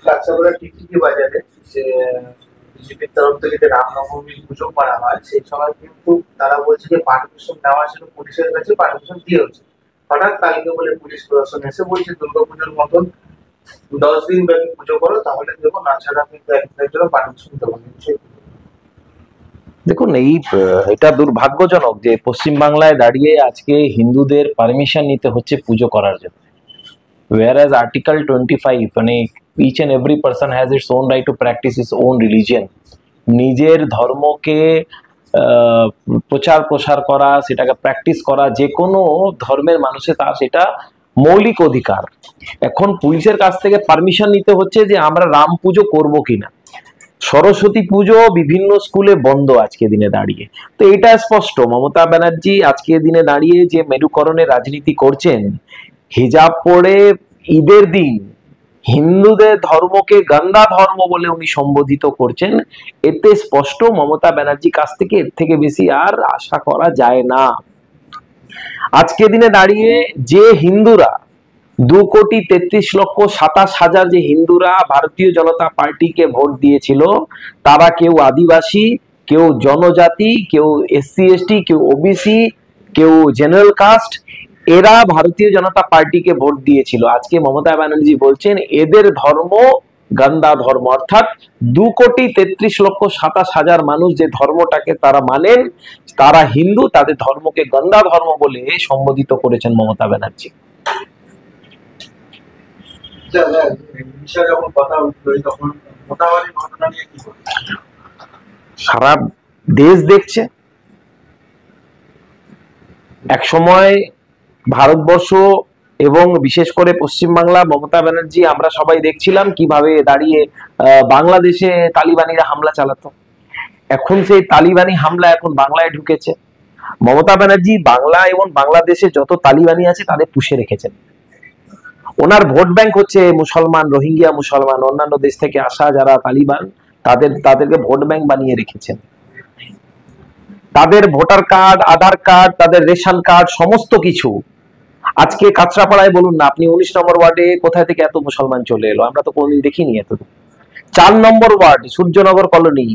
কাঁচাগোড়া টিকটিকি বাজারে যে বিজেপির তরফ থেকে যে রামনবমী পুজো করা হয় সেই সময় কিন্তু তারা বলছে যে পারমিশন নেওয়া ছিল পুলিশের কাছে, পারমিশন দিয়েছে। হঠাৎ কালকে বলে পুলিশ প্রশাসন এসে বলছে দুর্গাপুজোর মতন 10 দিন ব্যাপী পুজো করো, তাহলে দেবো, না ছাড়া কিন্তু একদিনের জন্য পারমিশন দেবো না। দেখুন, এটা দুর্ভাগ্যজনক যে পশ্চিম বাংলায় দাঁড়িয়ে আজকে হিন্দুদের পারমিশন নিতে হচ্ছে পুজো করার জন্য। whereas article 25 মানে each and every person has its own right to practice his own religion, নিজের ধর্মকে প্রচার প্রসার করা, সেটাকে প্র্যাকটিস করা, যে কোনো ধর্মের মানুষের তার সেটা মৌলিক অধিকার। এখন পুলিশের কাছ থেকে পারমিশন নিতে হচ্ছে যে আমরা রাম পুজো করবো কিনা। সরস্বতী পুজো বিভিন্ন স্কুলে বন্ধ আজকে দিনে দাঁড়িয়ে। তো এটা স্পষ্ট মমতা ব্যানার্জি আজকে দিনে দাঁড়িয়ে যে মেরুকরণের রাজনীতি করছেন, হিজাব পরে ঈদের দিন হিন্দুদের ধর্মকে গন্দা ধর্ম বলে উনি সম্বোধিত করছেন, এতে স্পষ্ট মমতা ব্যানার্জির কাছ থেকে এর থেকে বেশি আর আশা করা যায় না। আজকে দিনে দাঁড়িয়ে যে হিন্দুরা 2,33,27,000 যে হিন্দুরা ভারতীয় জনতা পার্টিকে ভোট দিয়েছিল, তারা কেউ আদিবাসী, কেউ জনজাতি, কেউ এসসি এসটি, কেউ ওবিসি, কেউ জেনারেল কাস্ট, এরা ভারতীয় জনতা পার্টিকে ভোট দিয়েছিল। আজকে মমতা ব্যানার্জি বলছেন এদের ধর্ম গন্দা ধর্ম, অর্থাৎ 2,33,27,000 মানুষ যে ধর্মটাকে তারা মানেন, তারা হিন্দু, তাদের ধর্মকে গন্দা ধর্ম বলে সম্বোধিত করেছেন মমতা ব্যানার্জি। সারা দেশ দেখছে। এক সময় ভারতবর্ষ এবং বিশেষ করে পশ্চিমবাংলা, মমতা ব্যানার্জি আমরা সবাই দেখছিলাম কিভাবে দাঁড়িয়ে বাংলাদেশে তালিবানিরা হামলা চালাতো। এখন সেই তালিবানি হামলা এখন বাংলায় ঢুকেছে। মমতা ব্যানার্জি বাংলা এবং বাংলাদেশে যত তালিবানি আছে তাদের পুষে রেখেছেন। ওনার ভোট ব্যাংক হচ্ছে মুসলমান, রোহিঙ্গিয়া মুসলমান, অন্যান্য দেশ থেকে আসা যারা তালিবান, তাদেরকে ভোট ব্যাংক বানিয়ে রেখেছেন। তাদের ভোটার কার্ড, আধার কার্ড, তাদের রেশন কার্ড, সমস্ত কিছু। আজকে কাঁচরাপাড়ায় বলুন না আপনি, 19 নম্বর ওয়ার্ডে কোথায় থেকে এত মুসলমান চলে এলো? আমরা তো কোনদিন দেখিনি এত। 4 নম্বর ওয়ার্ড সূর্যনগর কলোনি,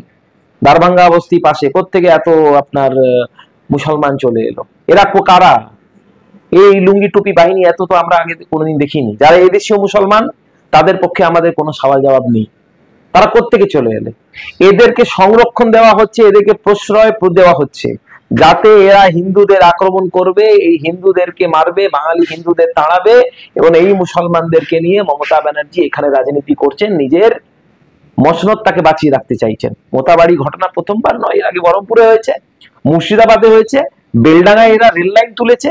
দারভাঙ্গা বস্তি পাশে, কোত্থেকে এত আপনার মুসলমান চলে এলো? এরা কারা? এই লুঙ্গি টুপি বাহিনী এত তো আমরা আগে কোনোদিন দেখিনি। যারা এই দেশীয় মুসলমান, তাদের পক্ষে আমাদের কোনো সওয়াল জবাব নেই। তারা কোত্থেকে চলে এলে? এদেরকে সংরক্ষণ দেওয়া হচ্ছে, এদেরকে প্রশ্রয় দেওয়া হচ্ছে, যাতে এরা হিন্দুদের আক্রমণ করবে, এই হিন্দুদেরকে মারবে, বাঙালি হিন্দুদের তাড়াবে, এবং এই মুসলমানদেরকে নিয়ে মমতা ব্যানার্জি এখানে রাজনীতি করছেন, নিজের মসনদটাকে বাঁচিয়ে রাখতে চাইছেন। মোতাবাড়ি ঘটনা প্রথমবার নয়, এর আগে বহরমপুরে হয়েছে, মুর্শিদাবাদে হয়েছে, বেলডাঙ্গায় এরা রেল লাইন তুলেছে,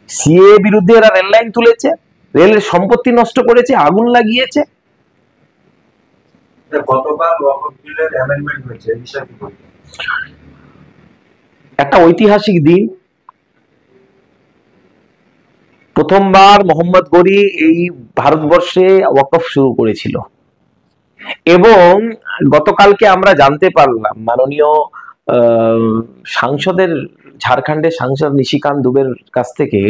সিএ বিরুদ্ধে এরা রেল লাইন তুলেছে, রেলের সম্পত্তি নষ্ট করেছে, আগুন লাগিয়েছে। একটা ঐতিহাসিক দিন। প্রথমবার মোহাম্মদ গনি এই ভারতবর্ষে ওয়াকফ শুরু করেছিল, এবং গতকালকে আমরা জানতে পারলাম মাননীয় সাংসদের, ঝাড়খণ্ডের সাংসদ নিশিকান্ত দুবের কাছ থেকে,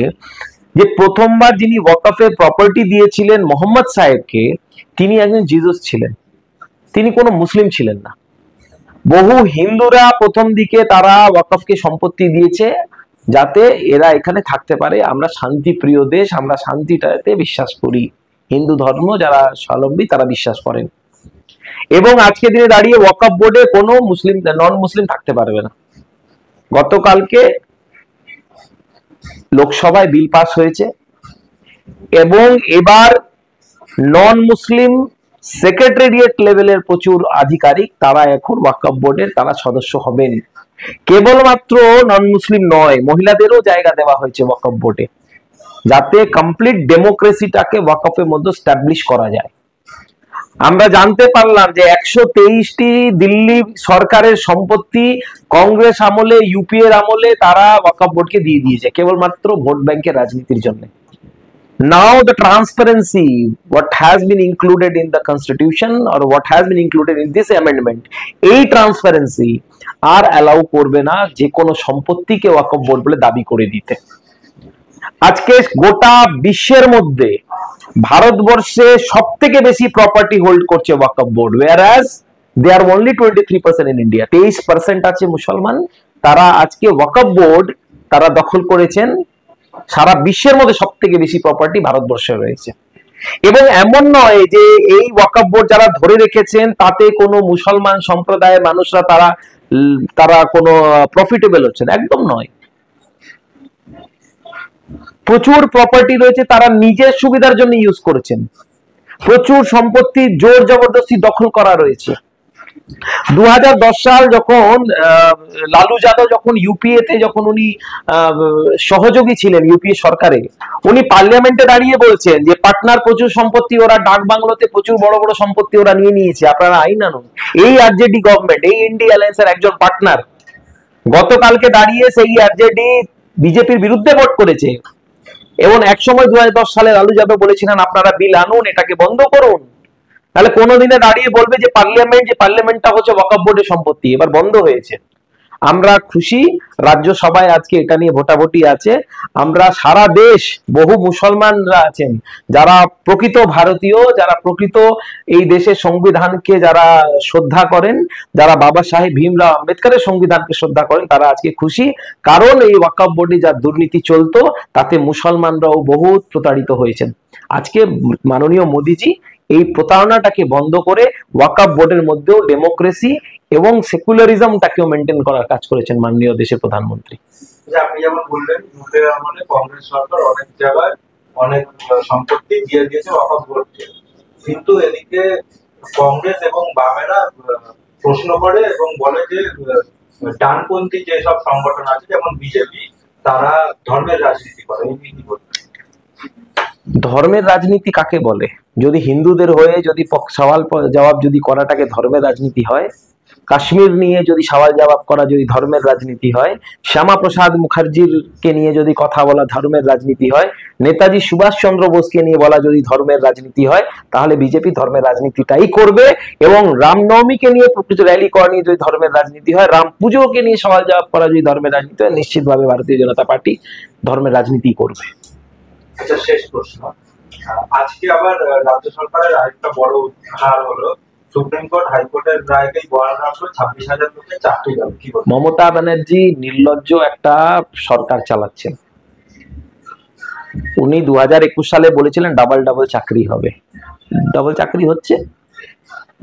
যে প্রথমবার যিনি ওয়াকফে প্রপার্টি দিয়েছিলেন মোহাম্মদ সাহেবকে, তিনি একজন জিজুস ছিলেন, তিনি কোনো মুসলিম ছিলেন না। বহু হিন্দুরা প্রথম দিকে তারা ওয়াকফকে সম্পত্তি দিয়েছে যাতে এরা এখানে থাকতে পারে। আমরা শান্তি প্রিয় দেশ, আমরা শান্তিটাতে বিশ্বাস করি, হিন্দু ধর্ম যারা স্বাবলম্বী তারা বিশ্বাস করেন। এবং আজকে দিনে দাঁড়িয়ে ওয়াকফ বোর্ডে কোনো মুসলিম, নন মুসলিম থাকতে পারবে না। গতকালকে লোকসভায় বিল পাস হয়েছে, এবং এবার নন মুসলিম সেক্রেটারিয়েট লেভেলের প্রচুর আধিকারিক তারা এখন ওয়াকফ বোর্ডের তারা সদস্য হবেন। কেবলমাত্র নন মুসলিম নয়, মহিলাদেরও জায়গা দেওয়া হয়েছে ওয়াকফ বোর্ডে, যাতে কমপ্লিট ডেমোক্রেসিটাকে ওয়াকফের মধ্যে স্টাবলিশ করা যায়। আমরা জানতে পারলাম যে 123টি দিল্লি সরকারের সম্পত্তি কংগ্রেস আমলে, ইউপিএ এর আমলে তারা ওয়াকফ বোর্ডকে দিয়ে দিয়েছে কেবলমাত্র ভোট ব্যাংকের রাজনীতির জন্য। Now the transparency, what has been included in the constitution or what has been included in this amendment, এই ট্রান্সপারেন্সি আর অ্যালাউ করবে না যে কোনো সম্পত্তিকে ওয়াকফ বোর্ড বলে দাবি করে দিতে। আজকে গোটা বিশ্বের মধ্যে ভারতবর্ষে সব থেকে বেশি প্রপার্টি হোল্ড করছে ওয়াকফ board, whereas they are only 23% in India। 23% আছে মুসলমান, তারা আজকে ওয়াকফ বোর্ড তারা দখল করেছেন। সারা বিশ্বের মধ্যে সব থেকে বেশি প্রপার্টি ভারতবর্ষে রয়েছে। এবং এমন নয় যে এই ওয়াকফ বোর্ড যারা ধরে রেখেছেন তাতে কোনো মুসলমান সম্প্রদায়ের মানুষরা তারা তারা কোনো প্রফিটেবল হচ্ছেন, একদম নয়। প্রচুর প্রপার্টি রয়েছে, তারা নিজের সুবিধার জন্য ইউজ করেছেন। প্রচুর সম্পত্তি জোর জবরদস্তি দখল করা রয়েছে। 2010 সাল যখন লালু যাদব যখন ইউপিএ তে যখন উনি সহযোগী ছিলেন ইউপিএ সরকারে, উনি পার্লামেন্টে দাঁড়িয়ে বলছেন যে পাটনার প্রচুর সম্পত্তি ওরা ডাক বাংলোতে প্রচুর বড় বড় সম্পত্তি ওরা নিয়ে নিয়েছে, আপনারা আইন আনুন। এই আরজেডি গভর্নমেন্ট, এই ইন্ডিয়া অ্যালায়েন্সের একজন পার্টনার গতকালকে দাঁড়িয়ে সেই আরজেডি বিজেপির বিরুদ্ধে ভোট করেছে। এবং একসময় 2010 সালে লালু যাদব বলেছিলেন আপনারা বিল আনুন, এটাকে বন্ধ করুন। তাহলে কোনোদিনে দাঁড়িয়ে বলবে যে পার্লামেন্টটা হচ্ছে ওয়াকফ বোর্ডের সম্পত্তি, এবার বন্ধ হয়েছে। আমরা খুশি, রাজ্যসভায় আজকে এটা নিয়ে ভোটাভুটি আছে। আমরা সারা দেশ বহু মুসলমানরা আছেন যারা প্রকৃত ভারতীয়, যারা প্রকৃত এই দেশের সংবিধানকে যারা শ্রদ্ধা করেন, যারা বাবা সাহেব ভীমরাও আম্বেদকরের সংবিধানকে শ্রদ্ধা করেন, তারা আজকে খুশি। কারণ এই ওয়াকফ বোর্ডে যা দুর্নীতি চলতো তাতে মুসলমানরাও বহুত প্রতারিত হয়েছেন। আজকে মাননীয় মোদীজি এই প্রতারণাটাকে বন্ধ করে ওয়াকফ বোর্ডের মধ্যেও ডেমোক্রেসি এবং সেকুলারিজমটাকেও মেনটেন করার কাজ করেছেন মাননীয় দেশের প্রধানমন্ত্রী। আপনি যেমন বললেন মুখের আমলে কংগ্রেস সরকার অনেক জায়গায় অনেক সম্পত্তি দিয়ে দিয়েছে ওয়াকফ বোর্ডকে, কিন্তু এদিকে কংগ্রেস এবং বামেরা প্রশ্ন করে এবং বলে যে ডানপন্থী যেসব সংগঠন আছে যেমন বিজেপি, তারা ধর্মের রাজনীতি করে। এই নীতি বলতে ধর্মের রাজনীতি কাকে বলে? যদি হিন্দুদের হয়ে যদি সওয়াল জবাব যদি করাটাকে ধর্মের রাজনীতি হয়, কাশ্মীর নিয়ে যদি সওয়াল জবাব করা যদি ধর্মের রাজনীতি হয়, শ্যামা প্রসাদ মুখার্জির কে নিয়ে যদি কথা বলা ধর্মের রাজনীতি হয়, নেতাজি সুভাষ চন্দ্র বোসকে নিয়ে বলা যদি ধর্মের রাজনীতি হয়, তাহলে বিজেপি ধর্মের রাজনীতিটাই করবে। এবং রামনবমীকে নিয়ে প্রকৃত র্যালি করা নিয়ে যদি ধর্মের রাজনীতি হয়, রাম পুজোকে নিয়ে সওয়াল জবাব করা যদি ধর্মের রাজনীতি হয়, নিশ্চিতভাবে ভারতীয় জনতা পার্টি ধর্মের রাজনীতি করবে। আচ্ছা, শেষ প্রশ্ন। আজকে আবার রাজ্য সরকারের আরেকটা বড় হার হলো, সুপ্রিম কোর্ট হাইকোর্টের রায়কেই বহাল রাখলো, 26,000 লোকের চাকরি গেল। কি বলবো? মমতা ব্যানার্জি নির্লজ্জ একটা সরকার চালাচ্ছেন। উনি 2021 সালে বলেছিলেন ডাবল ডাবল চাকরি হবে, ডাবল চাকরি হচ্ছে।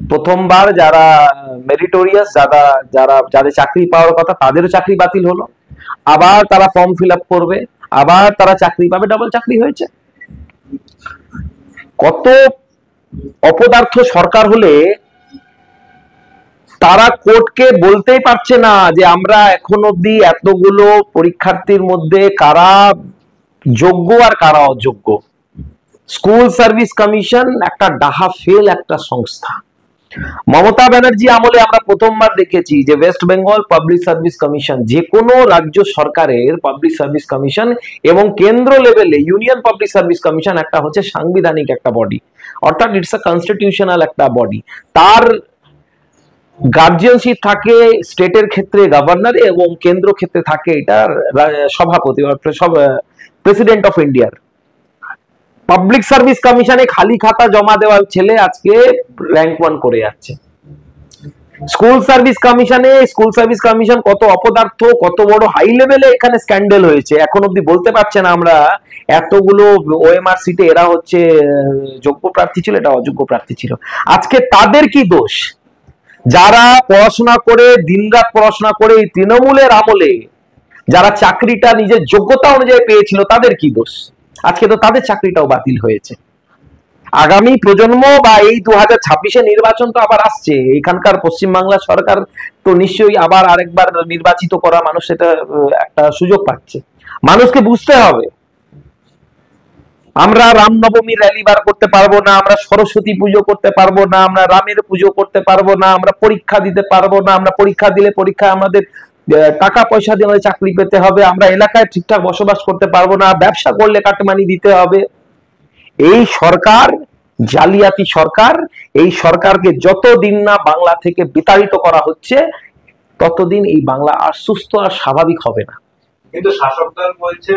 প্রথমবার যারা মেরিটোরিয়াস, যাদের চাকরি পাওয়ার কথা তাদেরও চাকরি বাতিল হলো, আবার তারা ফর্ম ফিল আপ করবে, আবার তারা চাকরি পাবে, ডাবল চাকরি হয়েছে। কত অপদার্থ সরকার হলে তারা কোর্টকে বলতেই পারছে না যে আমরা এখন অব্দি এতগুলো পরীক্ষার্থীর মধ্যে কারা যোগ্য আর কারা অযোগ্য। স্কুল সার্ভিস কমিশন একটা ডাহা ফেল একটা সংস্থা। মমতা ব্যানার্জি আমলে আমরা প্রথমবার দেখেছি যে West Bengal public service commission, যে কোনো রাজ্য সরকারের পাবলিক সার্ভিস কমিশন এবং কেন্দ্র লেভেলে ইউনিয়ন পাবলিক সার্ভিস কমিশন একটা হচ্ছে সাংবিধানিক একটা বডি, অর্থাৎ ইটস আ কনস্টিটিউশনাল একটা বডি। তার গার্জিয়ানশিপ থাকে স্টেটের ক্ষেত্রে গভর্নরে এবং কেন্দ্র ক্ষেত্রে থাকে এটার সভাপতি, প্রেসিডেন্ট অফ ইন্ডিয়ার। পাবলিক সার্ভিস কমিশনে খালি খাতা জমা দেওয়ার ছেলে আজকে র্যাঙ্ক 1 করে যাচ্ছে। স্কুল সার্ভিস কমিশন কত অপদার্থ, কত বড় হাই লেভেলে এখানে স্ক্যান্ডেল হয়েছে, এখন অব্দি বলতে পারছে না আমরা এতগুলো ওএমআর সিটে এরা হচ্ছে যোগ্য প্রার্থী ছিল, এটা অযোগ্য প্রার্থী ছিল। আজকে তাদের কি দোষ? যারা পড়াশোনা করে দিনরাত পড়াশোনা করে এই তৃণমূলের আমলে যারা চাকরিটা নিজের যোগ্যতা অনুযায়ী পেয়েছিল তাদের কি দোষ? আজকে তো তাদের চাকরিটাও বাতিল হয়েছে। আগামী প্রজন্ম বা এই 2026-এ নির্বাচন তো আবার আসছে, এখানকার পশ্চিমবাংলা সরকার তো নিশ্চয়ই আবার আরেকবার নির্বাচিত করা মানুষ এটা একটা সুযোগ পাচ্ছে। মানুষকে বুঝতে হবে আমরা রামনবমীর র্যালি বার করতে পারবো না, আমরা সরস্বতী পুজো করতে পারবো না, আমরা রামের পুজো করতে পারবো না, আমরা পরীক্ষা দিতে পারবো না, আমরা পরীক্ষা দিলে পরীক্ষায় আমাদের টাকা পয়সা দিয়ে আমাদের চাকরি পেতে হবে, আমরা এলাকায় ঠিকঠাক বসবাস করতে পারবো না, ব্যবসা করলে কাটমানি দিতে হবে। এই সরকার জালিয়াতি সরকার। এই সরকারকে যতদিন না বাংলা থেকে বিতাড়িত করা হচ্ছে ততদিন এই বাংলা আর সুস্থ আর স্বাভাবিক হবে না। কিন্তু শাসক দল বলছে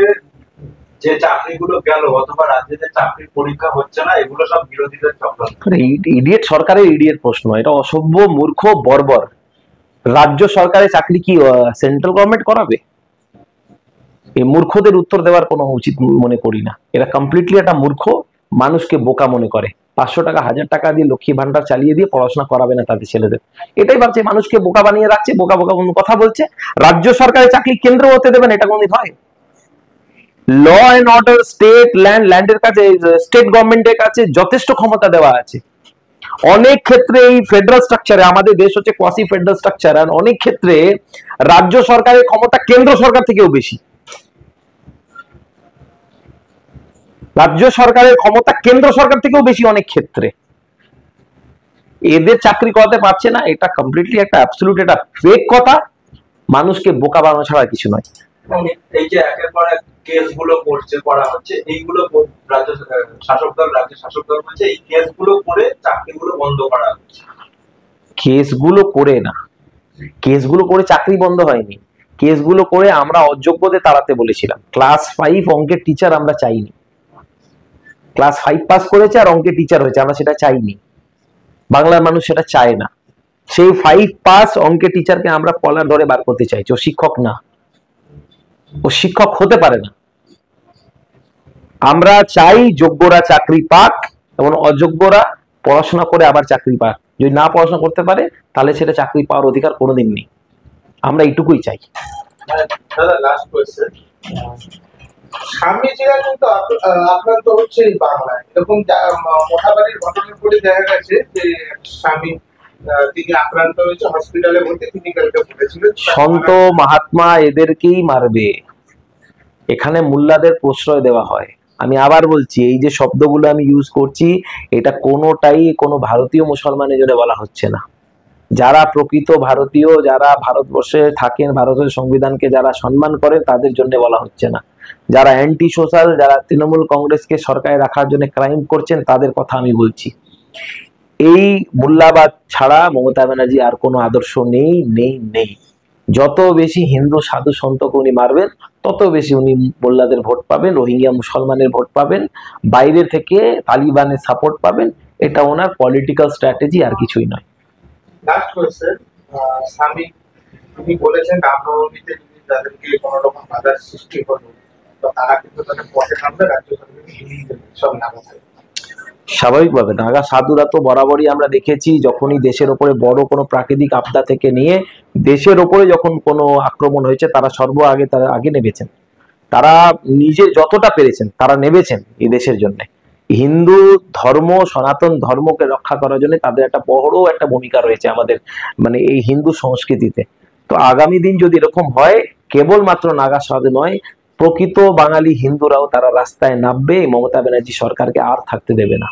যে চাকরিগুলো গেল অথবা রাজ্যে যে চাকরির পরীক্ষা হচ্ছে না, এগুলো সব বিরোধীদের চক্রান্ত। ইডিয়েট সরকারের ইডিয়েট প্রশ্ন, এটা অসভ্য, মূর্খ, বর্বর। রাজ্য সরকারের চাকরি কি সেন্ট্রাল গভর্নমেন্ট করাবে? এই মূর্খদের উত্তর দেওয়ার কোনো উচিত মনে করি না। এরা কমপ্লিটলি একটা মূর্খ, মানুষকে বোকা মনে করে। 500 টাকা 1000 টাকা দিয়ে লক্ষ্মী ভান্ডার চালিয়ে দিয়ে পড়াশোনা করাবে না তাদের ছেলেদের, এটাই ভাবছে। মানুষকে বোকা বানিয়ে রাখছে, বোকা বোকা কোনো কথা বলছে। রাজ্য সরকারের চাকরি কেন্দ্র হতে দেবেন, এটা কোনদিন হয়? ল এন্ড অর্ডার, স্টেট ল্যান্ডের কাছে, স্টেট গভর্নমেন্টের কাছে যথেষ্ট ক্ষমতা দেওয়া আছে। অনেক ক্ষেত্রে এই ফেডারেল স্ট্রাকচারে, আমাদের দেশ হচ্ছে কোয়াসি ফেডারেল স্ট্রাকচার, আর অনেক ক্ষেত্রে রাজ্য সরকারের ক্ষমতা কেন্দ্র সরকার থেকেও বেশি। রাজ্য সরকারের ক্ষমতা কেন্দ্র সরকার থেকেও বেশি অনেক ক্ষেত্রে। এদের চাকরি করাতে পারছে না, এটা কমপ্লিটলি একটা অ্যাবসলিউট, এটা ফেক কথা, মানুষকে বোকা বানানো ছাড়া কিছু নয়। এই যে একের পর এক কেসগুলো করা হচ্ছে, এইগুলো রাজ্য শাসক দল বলছে এই কেসগুলো করে চাকরিগুলো বন্ধ করা হচ্ছে। কেসগুলো করে না, কেসগুলো করে চাকরি বন্ধ হয়নি। কেসগুলো করে আমরা অযোগ্যদের তাড়াতে বলেছিলাম। ক্লাস 5 অঙ্কের টিচার আমরা চাইনি। ক্লাস 5 পাস করেছে আর অঙ্কের টিচার হয়েছে, আমরা সেটা চাইনি। বাংলার মানুষ সেটা চায় না। সেই 5 পাস অঙ্কের টিচারকে আমরা কলার ধরে বার করতে চাইছি। ও শিক্ষক না, ও শিক্ষক হতে পারে না। আমরা চাই যোগ্যরা চাকরি পাক এবং অযোগ্যরা পড়াশোনা করে আবার চাকরি পাক। যদি না পড়াশোনা করতে পারে তাহলে সেটা চাকরি পাওয়ার অধিকার কোনোদিন নেই। আমরা এইটুকুই চাই। দাদা লাস্ট কোয়েশ্চেন, স্বামীজিরা কিন্তু আক্রান্ত হচ্ছে এই বাংলায়, এরকম মোথাবাড়ির ঘটনার পরে দেখা গেছে যে স্বামী তিনি আক্রান্ত হয়েছে, হসপিটালে ভর্তি, তিনি কালকে বলেছিলেন সন্ত মাহাত্মা এদেরকেই মারবে, এখানে মোল্লাদের প্রশ্রয় দেওয়া হয়। আমি আবার বলছি, এই যে শব্দগুলো আমি ইউজ করছি, এটা কোনোটাই কোনো ভারতীয় মুসলমানের জন্য বলা হচ্ছে না। যারা প্রকৃত ভারতীয়, যারা ভারতবর্ষে থাকেন, ভারতের সংবিধানকে যারা সম্মান করেন, তাদের জন্য বলা হচ্ছে না। যারা অ্যান্টি সোশ্যাল, যারা তৃণমূল কংগ্রেসকে সরকারে রাখার জন্য ক্রাইম করছেন, তাদের কথা আমি বলছি। এই মোল্লাবাদ ছাড়া মমতা ব্যানার্জি আর কোনো আদর্শ নেই নেই নেই। যত বেশি হিন্দু সাধু সন্তকে উনি মারবেন, তত বেশি উনি মোল্লাদের ভোট পাবেন, রোহিঙ্গা মুসলমানের ভোট পাবেন, বাইরে থেকে তালিবানের সাপোর্ট পাবেন। এটা ওনার পলিটিক্যাল স্ট্র্যাটেজি, আর কিছুই নয়। লাস্ট কোয়েশ্চেন, স্বামী তিনি বলেছেন রামনবমীতে যদি তাদেরকে কোনো রকম বাধার সৃষ্টি হলো, তো তারা কিন্তু তাদের পথে নামবে, রাজ্য সরকারকে হিলিয়ে দেবে সব নামা থাকবে। স্বাভাবিকভাবে নাগা সাধুরা তো বরাবরই আমরা দেখেছি, যখনই দেশের উপরে বড় কোনো প্রাকৃতিক আপদা থেকে নিয়ে দেশের উপরে যখন কোনো আক্রমণ হয়েছে, তারা তারা আগে নেমেছেন। তারা নিজে যতটা পেরেছেন তারা নেমেছেন এই দেশের জন্য। হিন্দু ধর্ম, সনাতন ধর্মকে রক্ষা করার জন্য তাদের একটা বড় একটা ভূমিকা রয়েছে আমাদের মানে এই হিন্দু সংস্কৃতিতে। তো আগামী দিন যদি এরকম হয়, কেবলমাত্র নাগা সাধু নয়, প্রকৃত বাঙালি হিন্দুরাও তারা রাস্তায় নামবে, মমতা ব্যানার্জি সরকারকে আর থাকতে দেবে না।